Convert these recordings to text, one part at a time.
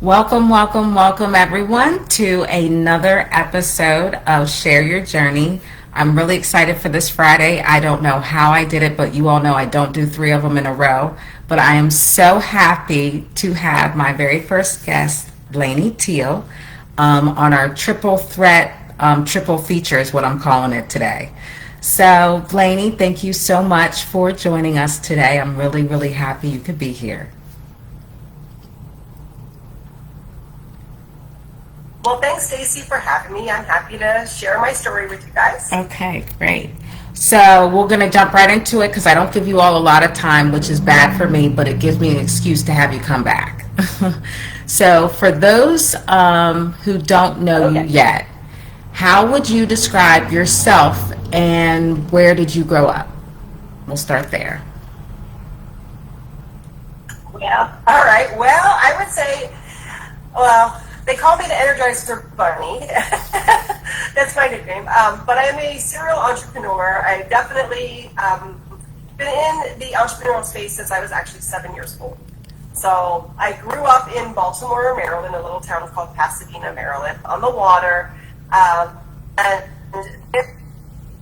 Welcome, welcome, welcome everyone to another episode of Share Your Journey. I'm really excited for this Friday. I don't know how I did it, but you all know I don't do three of them in a row. But I am so happy to have my very first guest, Blaney Teal, on our triple threat, triple feature is what I'm calling it today. So, Blaney, thank you so much for joining us today. I'm really, really happy you could be here. Well, thanks, Stacy, for having me. I'm happy to share my story with you guys. Okay, great. So we're going to jump right into it because I don't give you all a lot of time, which is bad for me, but it gives me an excuse to have you come back. So for those who don't know you yet, how would you describe yourself and where did you grow up? We'll start there. All right. Well, I would say, they call me the Energizer Bunny. That's my nickname. But I am a serial entrepreneur. I definitely been in the entrepreneurial space since I was actually 7 years old. So I grew up in Baltimore, Maryland, a little town called Pasadena, Maryland, on the water, and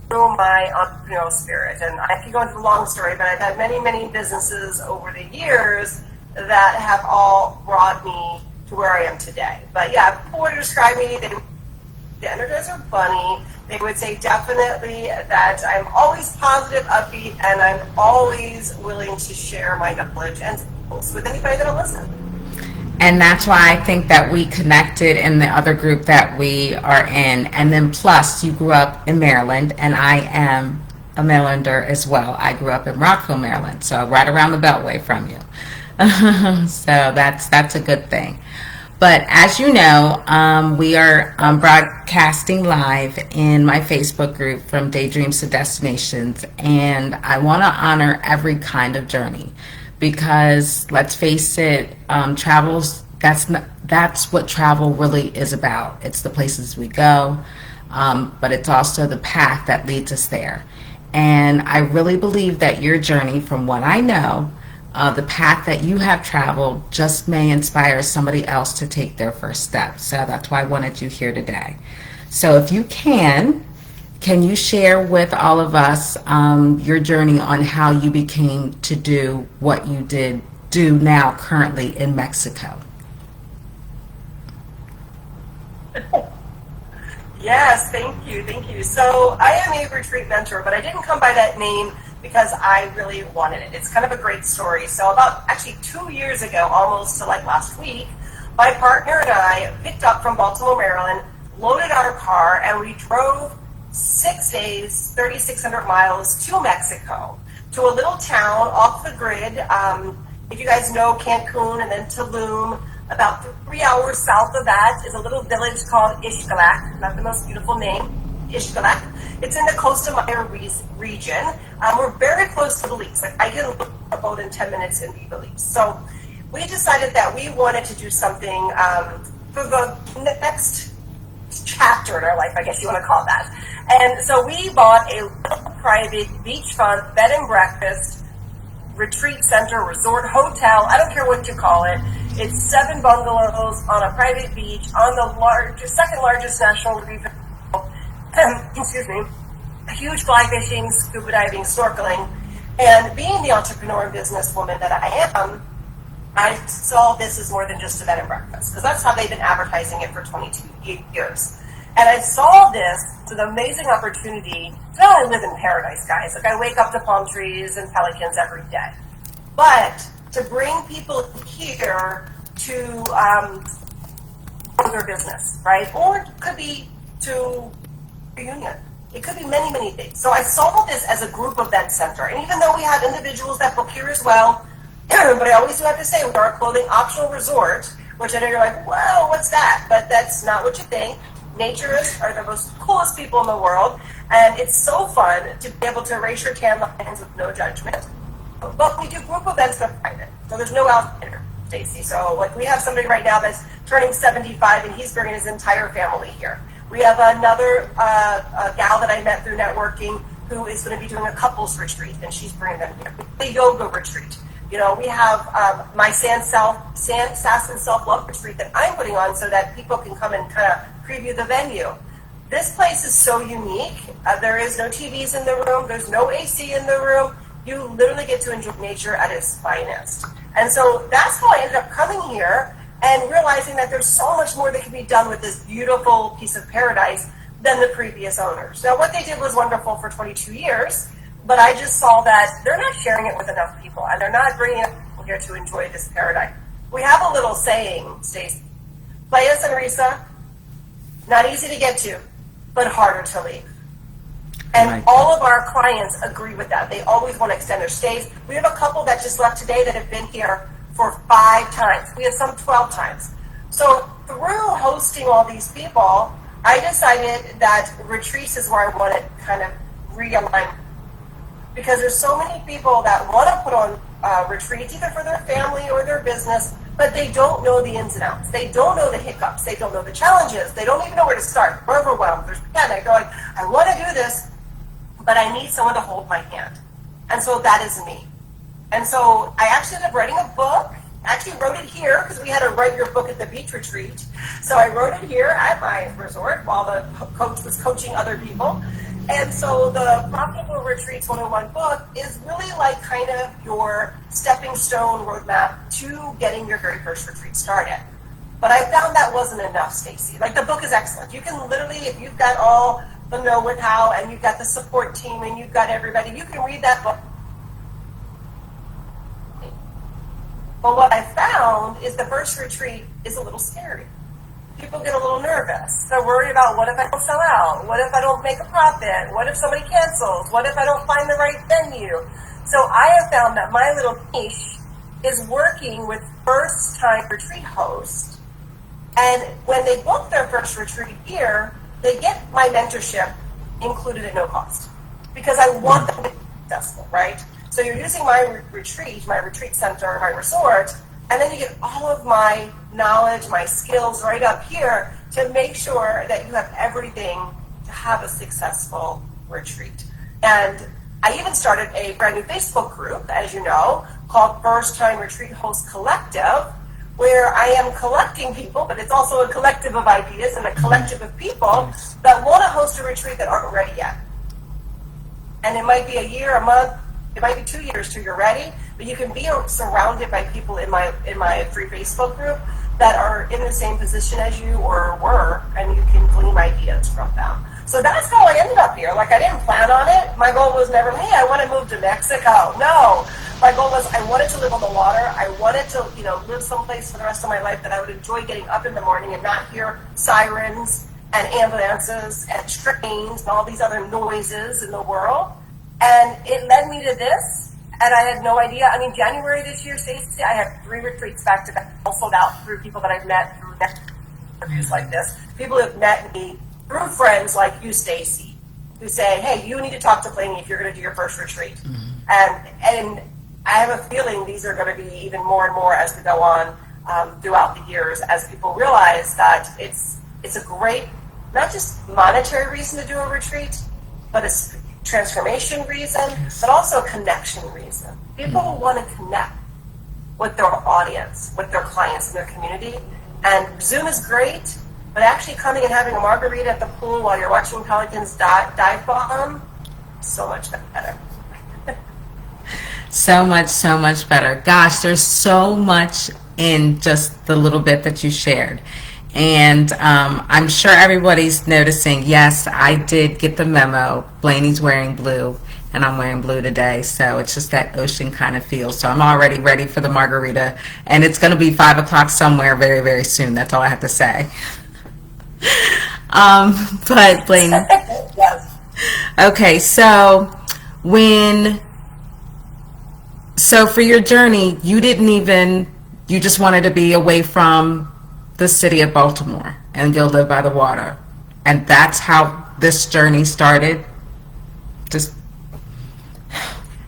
through my entrepreneurial spirit. And I could go into a long story, but I've had many, many businesses over the years that have all brought me to where I am today. But yeah, if people were to describe me, the Energizer Bunny, they would say definitely that I'm always positive, upbeat, and I'm always willing to share my knowledge and skills with anybody that'll listen. And that's why I think that we connected in the other group that we are in. And then plus, you grew up in Maryland, and I am a Marylander as well. I grew up in Rockville, Maryland, so right around the Beltway from you. So that's a good thing. But as you know, we are broadcasting live in my Facebook group from Daydreams to Destinations, and I want to honor every kind of journey because let's face it, that's what travel really is about. It's the places we go, but it's also the path that leads us there. And I really believe that your journey, from what I know, the path that you have traveled just may inspire somebody else to take their first step. So that's why I wanted you here today. So if you can you share with all of us your journey on how you became to do what you do now currently in Mexico? Yes, thank you. So I am a retreat mentor, but I didn't come by that name because I really wanted it. It's kind of a great story. So about actually 2 years ago, almost to like last week, my partner and I picked up from Baltimore, Maryland, loaded our car, and we drove 6 days, 3,600 miles to Mexico, to a little town off the grid. If you guys know Cancun and then Tulum, about 3 hours south of that is a little village called Ixcalac, not the most beautiful name, Ixcalac. It's in the Costa Maya region. We're very close to Belize. Like I can look a boat in 10 minutes and be Belize. So we decided that we wanted to do something for the next chapter in our life, I guess you want to call it that. And so we bought a little private beachfront bed and breakfast retreat center, resort, hotel, I don't care what you call it. It's 7 bungalows on a private beach on the second largest national reef. Excuse me. Huge fly fishing, scuba diving, snorkeling. And being the entrepreneur and businesswoman that I am, I saw this as more than just a bed and breakfast, because that's how they've been advertising it for 22 years. And I saw this as an amazing opportunity to not only live in paradise, guys. Like I wake up to palm trees and pelicans every day, but to bring people here to grow their business, right? Or it could be to reunion. It could be many, many things. So I saw this as a group event center. And even though we have individuals that book here as well, but I always do have to say we are a clothing optional resort, which I know you're like, well, what's that? But that's not what you think. Naturists are the most coolest people in the world, and it's so fun to be able to erase your tan lines with no judgment. But we do group events that are private, so there's no outsider, Stacy. So like we have somebody right now that's turning 75, and he's bringing his entire family here. We have another gal that I met through networking who is going to be doing a couples retreat, and she's bringing them here. A yoga retreat. You know, we have my Sass and Self-Love Retreat that I'm putting on so that people can come and kind of preview the venue. This place is so unique. There is no TVs in the room. There's no AC in the room. You literally get to enjoy nature at its finest. And so that's how I ended up coming here and realizing that there's so much more that can be done with this beautiful piece of paradise than the previous owners. Now, what they did was wonderful for 22 years, but I just saw that they're not sharing it with enough people, and they're not bringing enough people here to enjoy this paradise. We have a little saying, Stacey, Playa Sunrisa, not easy to get to, but harder to leave. And all of our clients agree with that. They always want to extend their stays. We have a couple that just left today that have been here for 5 times. We have some 12 times. So through hosting all these people, I decided that retreats is where I want to kind of realign, because there's so many people that want to put on retreats either for their family or their business, but they don't know the ins and outs. They don't know the hiccups. They don't know the challenges. They don't even know where to start. They're overwhelmed. There's panic. They're like, I want to do this, but I need someone to hold my hand. And so that is me. And so I actually ended up writing a book. I actually wrote it here because we had to write your book at the beach retreat. So I wrote it here at my resort while the coach was coaching other people. And so the Profitable Retreats 101 book is really like kind of your stepping stone roadmap to getting your very first retreat started. But I found that wasn't enough, Stacey. Like, the book is excellent. You can literally, if you've got all the know with how and you've got the support team and you've got everybody, you can read that book. But what I found is the first retreat is a little scary. People get a little nervous. They're worried about, what if I don't sell out? What if I don't make a profit? What if somebody cancels? What if I don't find the right venue? So I have found that my little niche is working with first-time retreat hosts. And when they book their first retreat here, they get my mentorship included at no cost, because I want them to be successful, right? So you're using my retreat center, my resort, and then you get all of my knowledge, my skills right up here to make sure that you have everything to have a successful retreat. And I even started a brand new Facebook group, as you know, called First Time Retreat Host Collective, where I am collecting people, but it's also a collective of ideas and a collective of people that want to host a retreat that aren't ready yet. And it might be a year, a month, it might be 2 years till you're ready, but you can be surrounded by people in my free Facebook group that are in the same position as you or were, and you can glean ideas from them. So that's how I ended up here. Like, I didn't plan on it. My goal was never, hey, I want to move to Mexico. No. My goal was I wanted to live on the water. I wanted to, live someplace for the rest of my life that I would enjoy getting up in the morning and not hear sirens and ambulances and trains and all these other noises in the world. And it led me to this, and I had no idea. I mean, January this year, Stacey, I had 3 retreats back to back, all sold out through people that I've met through interviews like this. People who have met me through friends like you, Stacey, who say, hey, you need to talk to Blaney if you're going to do your first retreat. And I have a feeling these are going to be even more and more as we go on throughout the years, as people realize that it's a great, not just monetary reason to do a retreat, but a transformation reason, but also a connection reason. People want to connect with their audience, with their clients in their community. And Zoom is great, but actually coming and having a margarita at the pool while you're watching pelicans dive bomb, so much better. So much better. Gosh, there's so much in just the little bit that you shared. And I'm sure everybody's noticing, yes, I did get the memo. Blaney's wearing blue, and I'm wearing blue today. So it's just that ocean kind of feel. So I'm already ready for the margarita. And it's going to be 5 o'clock somewhere very, very soon. That's all I have to say. But Blaney. Yes. Okay, so for your journey, you just wanted to be away from the city of Baltimore and go live by the water. And that's how this journey started?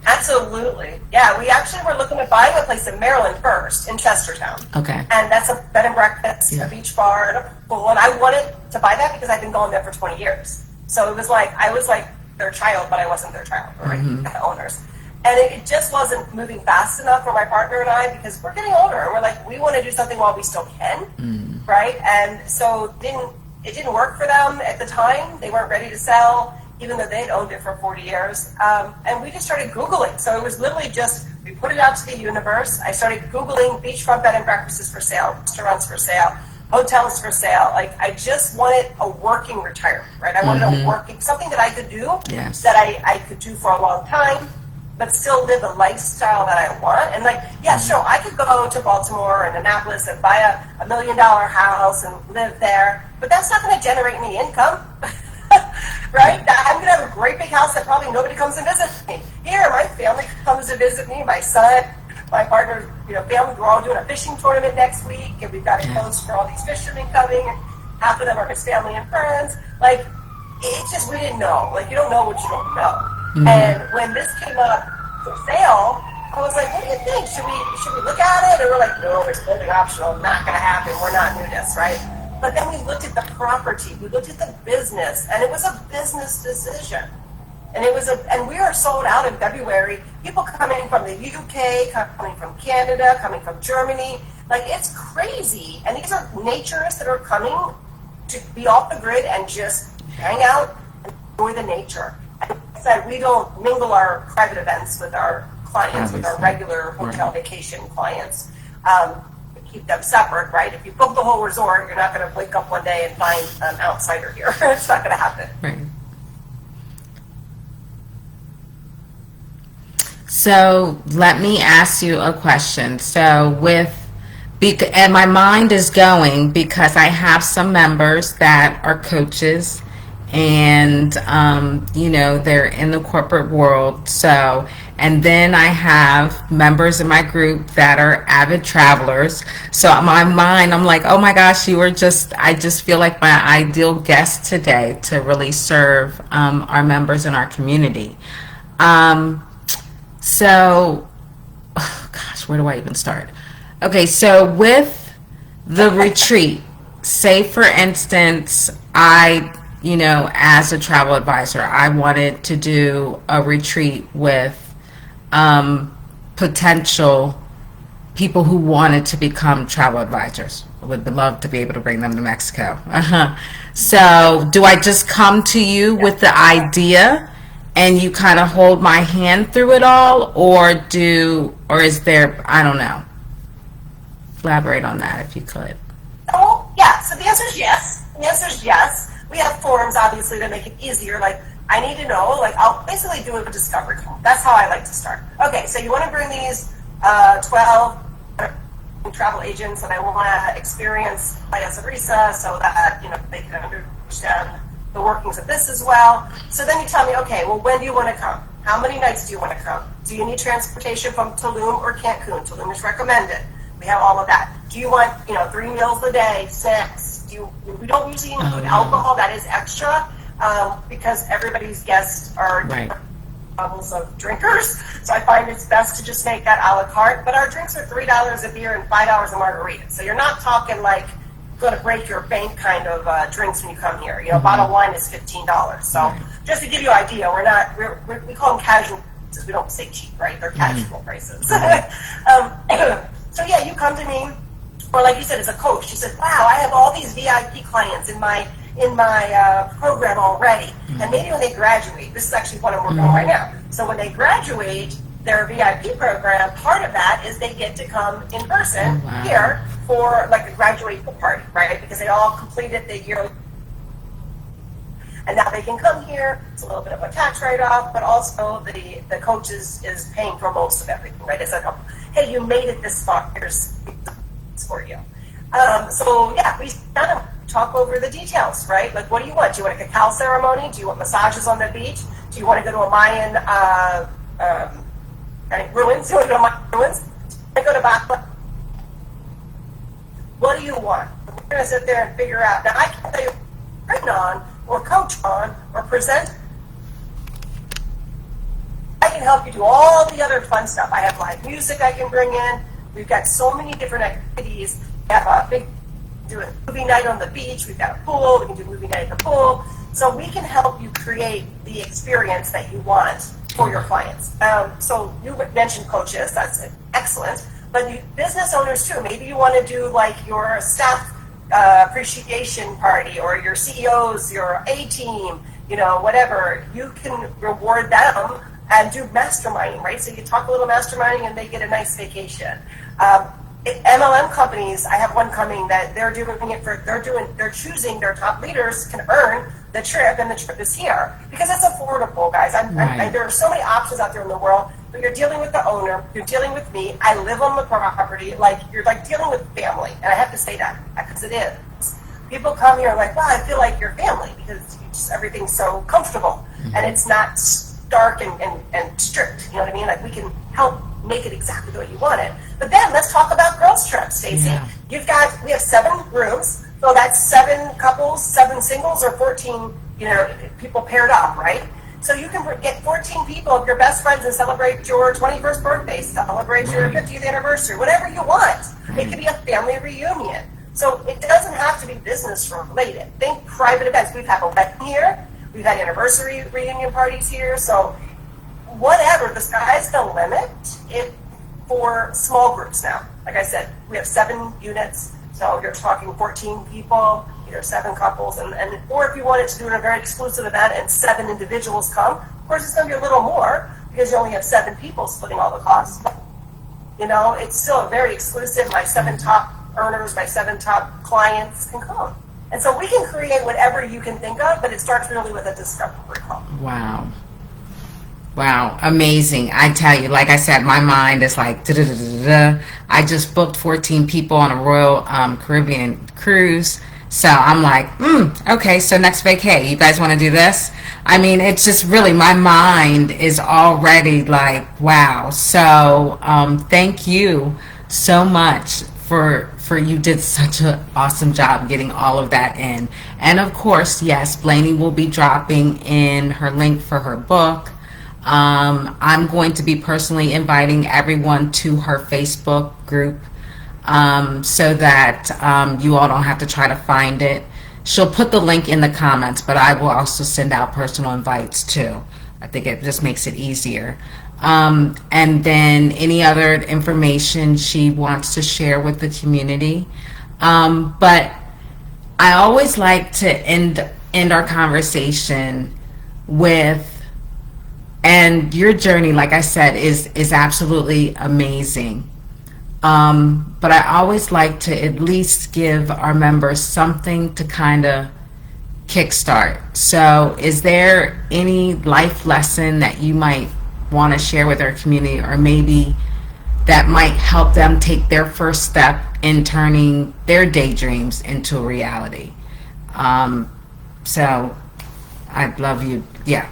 Absolutely. Yeah, we actually were looking at buying a place in Maryland first, in Chestertown. Okay. And that's a bed and breakfast, a beach bar, and a pool. And I wanted to buy that because I've been going there for 20 years. So it was like, I was like their child, but I wasn't their child, right? The owners. And it just wasn't moving fast enough for my partner and I, because we're getting older and we're like, we want to do something while we still can, right? And so it didn't work for them at the time. They weren't ready to sell, even though they'd owned it for 40 years. And we just started Googling. So it was literally just, we put it out to the universe. I started Googling beachfront bed and breakfasts for sale, restaurants for sale, hotels for sale. Like, I just wanted a working retirement, right? I wanted a working, something that I could do, that I could do for a long time, but still live the lifestyle that I want. And like, yeah, sure, I could go to Baltimore and Annapolis and buy a $1 million house and live there, but that's not going to generate any income, right? I'm going to have a great big house that probably nobody comes and visits me. Here, my family comes to visit me, my son, my partner's, family. We're all doing a fishing tournament next week, and we've got a host for all these fishermen coming, and half of them are his family and friends. Like, it's just, we didn't know. Like, you don't know what you don't know. And when this came up for sale, I was like, what do you think? Should we look at it? And we're like, no, it's totally optional. Not going to happen. We're not new to this, right? But then we looked at the property. We looked at the business, and it was a business decision. And and we are sold out in February. People coming from the UK, coming from Canada, coming from Germany. Like, it's crazy. And these are naturists that are coming to be off the grid and just hang out and enjoy the nature. And like I said, we don't mingle our private events with our clients, with our regular hotel vacation clients. We keep them separate, right? If you book the whole resort, you're not going to wake up one day and find an outsider here. It's not going to happen. Right. So let me ask you a question. So and my mind is going, because I have some members that are coaches, and they're in the corporate world. So, and then I have members in my group that are avid travelers. So in my mind, I'm like, oh my gosh, I just feel like my ideal guest today to really serve our members in our community. So, oh gosh, where do I even start? Okay, so with the retreat, say for instance, as a travel advisor, I wanted to do a retreat with potential people who wanted to become travel advisors. I would love to be able to bring them to Mexico. So do I just come to you with the idea and you kind of hold my hand through it all, or is there, I don't know. Elaborate on that if you could. Oh, yeah, so the answer is yes. The answer is yes. We have forms, obviously, to make it easier. Like, I need to know, like, I'll basically do a discovery call. That's how I like to start. Okay, so you want to bring these 12 travel agents, and I want to experience Playa Risa so that, they can understand the workings of this as well. So then you tell me, okay, well, when do you want to come? How many nights do you want to come? Do you need transportation from Tulum or Cancun? Tulum is recommended. We have all of that. Do you want, 3 meals a day, snacks? We don't usually include alcohol. That is extra because everybody's guests are different levels of drinkers. So I find it's best to just make that a la carte. But our drinks are $3 a beer and $5 a margarita. So you're not talking like going to break your bank kind of drinks when you come here. A bottle of wine is $15. So just to give you an idea, we call them casual prices. We don't say cheap, right? They're casual prices. So yeah, you come to me, or like you said, as a coach, you said, wow, I have all these VIP clients in my program already. And maybe when they graduate, this is actually what I'm working on right now. So when they graduate their VIP program, part of that is they get to come in person here for like a graduation party, right? Because they all completed the year. And now they can come here. It's a little bit of a tax write-off, but also the coach is paying for most of everything, right? It's like, hey, you made it this far. Here's for you. So yeah, we kind of talk over the details, right? Like, what do you want? Do you want a cacao ceremony? Do you want massages on the beach? Do you want to go to a Mayan ruins? Do you want to go to Mayan ruins? Do you want to go to Bacla? What do you want? We're going to sit there and figure out. Now, I can't tell you train on or coach on or present. I can help you do all the other fun stuff. I have live music I can bring in. We've got so many different activities. We have a big do a movie night on the beach. We've got a pool. We can do movie night at the pool. So we can help you create the experience that you want for your clients. So you mentioned coaches, that's excellent, but business owners too. Maybe you want to do like your staff appreciation party, or your CEOs, your A team, whatever. You can reward them and do masterminding, right? So you talk a little masterminding and they get a nice vacation. MLM companies, I have one coming that they're choosing their top leaders can earn the trip, and the trip is here because it's affordable, guys. There are so many options out there in the world, but you're dealing with the owner, you're dealing with me. I live on the property, you're dealing with family, and I have to say that because it is. People come here like, wow, I feel like you're family because everything's so comfortable and it's not stark and strict. You know what I mean? Like we can help make it exactly the way you want it. But then let's talk about girls' trips, Stacey. Yeah. We have 7 rooms, so that's 7 couples, 7 singles, or 14, people paired up, right? So you can get 14 people of your best friends and celebrate your 21st birthday, celebrate your 50th anniversary, whatever you want. It could be a family reunion. So it doesn't have to be business related. Think private events. We've had a wedding here. We've had anniversary reunion parties here. So whatever, the sky's the limit for small groups now. Like I said, we have 7 units. So you're talking 14 people, 7 couples, or if you wanted to do a very exclusive event and 7 individuals come, of course it's going to be a little more because you only have 7 people splitting all the costs. It's still a very exclusive. My 7 top earners, my 7 top clients can come. And so we can create whatever you can think of, but it starts really with a discovery call. Wow, amazing. I tell you, like I said, my mind is like, da-da-da-da-da. I just booked 14 people on a Royal Caribbean cruise. So I'm like, okay, so next vacay, you guys want to do this? I mean, it's just really, my mind is already like, wow. So thank you so much for you did such an awesome job getting all of that in. And of course, yes, Blaney will be dropping in her link for her book. I'm going to be personally inviting everyone to her Facebook group so that you all don't have to try to find it. She'll put the link in the comments, but I will also send out personal invites too. I think it just makes it easier. And then any other information she wants to share with the community. But I always like to end our conversation with, and your journey, like I said, is absolutely amazing. But I always like to at least give our members something to kind of kickstart. So is there any life lesson that you might want to share with our community, or maybe that might help them take their first step in turning their daydreams into a reality? So I'd love you. Yeah.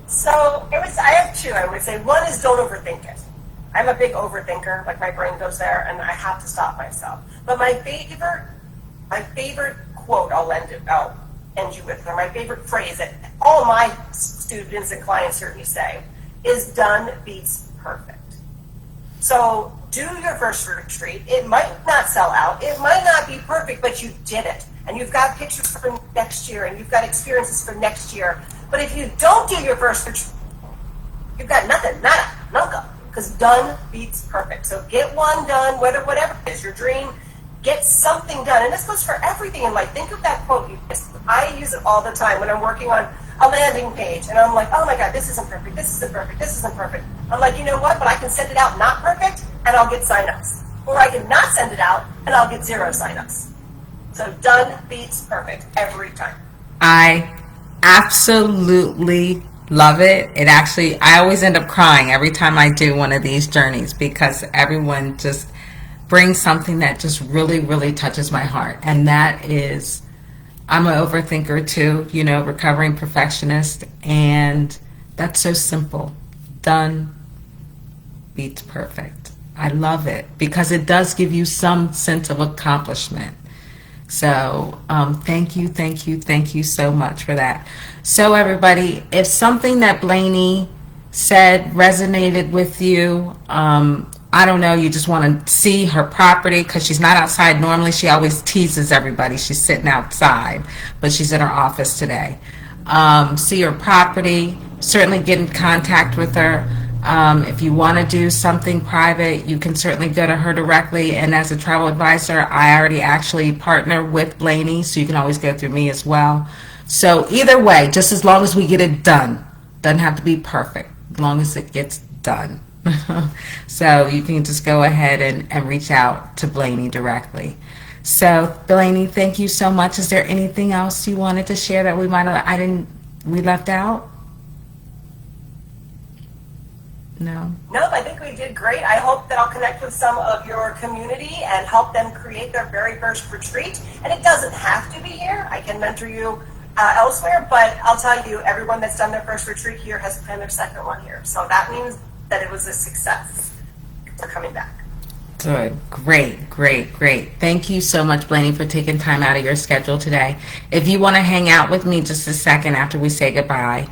So I have 2, I would say. One is don't overthink it. I'm a big overthinker, like my brain goes there and I have to stop myself. But my favorite quote I'll end you with, or my favorite phrase that all my students and clients hear me say is done beats perfect. So do your first retreat. It might not sell out. It might not be perfect, but you did it. And you've got pictures for next year, and you've got experiences for next year. But if you don't do your first retreat, you've got nothing, nada, nunca, because done beats perfect. So get one done, whatever it is, your dream, get something done. And this goes for everything in life. Think of that quote. I use it all the time when I'm working on a landing page, and I'm like, oh my God, this isn't perfect, this isn't perfect, this isn't perfect. I'm like, you know what, but I can send it out not perfect, and I'll get signups. Or I can not send it out, and I'll get 0 signups. So done beats perfect every time. I absolutely love it. I always end up crying every time I do one of these journeys, because everyone just brings something that just really, really touches my heart. And that is, I'm an overthinker too, recovering perfectionist, and that's so simple. Done beats perfect. I love it because it does give you some sense of accomplishment. So thank you so much for that. So everybody, if something that Blaney said resonated with you, I don't know, you just want to see her property, because she's not outside normally. She always teases everybody she's sitting outside, but she's in her office today. see her property, certainly get in contact with her. If you want to do something private, you can certainly go to her directly. And as a travel advisor, I already actually partner with Blaney, so you can always go through me as well. So either way, just as long as we get it done, doesn't have to be perfect, as long as it gets done. So you can just go ahead and reach out to Blaney directly. So Blaney, thank you so much. Is there anything else you wanted to share that we left out? No. Nope, I think we did great. I hope that I'll connect with some of your community and help them create their very first retreat. And it doesn't have to be here. I can mentor you elsewhere, but I'll tell you, everyone that's done their first retreat here has planned their second one here. So that means that it was a success. They're coming back. Good. Great, great, great. Thank you so much, Blaney, for taking time out of your schedule today. If you want to hang out with me just a second after we say goodbye,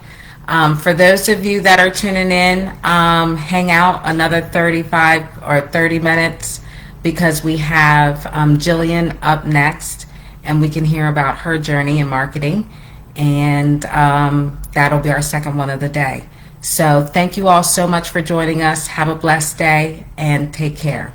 for those of you that are tuning in, hang out another 35 or 30 minutes because we have Jillian up next, and we can hear about her journey in marketing, and that'll be our second one of the day. So thank you all so much for joining us. Have a blessed day and take care.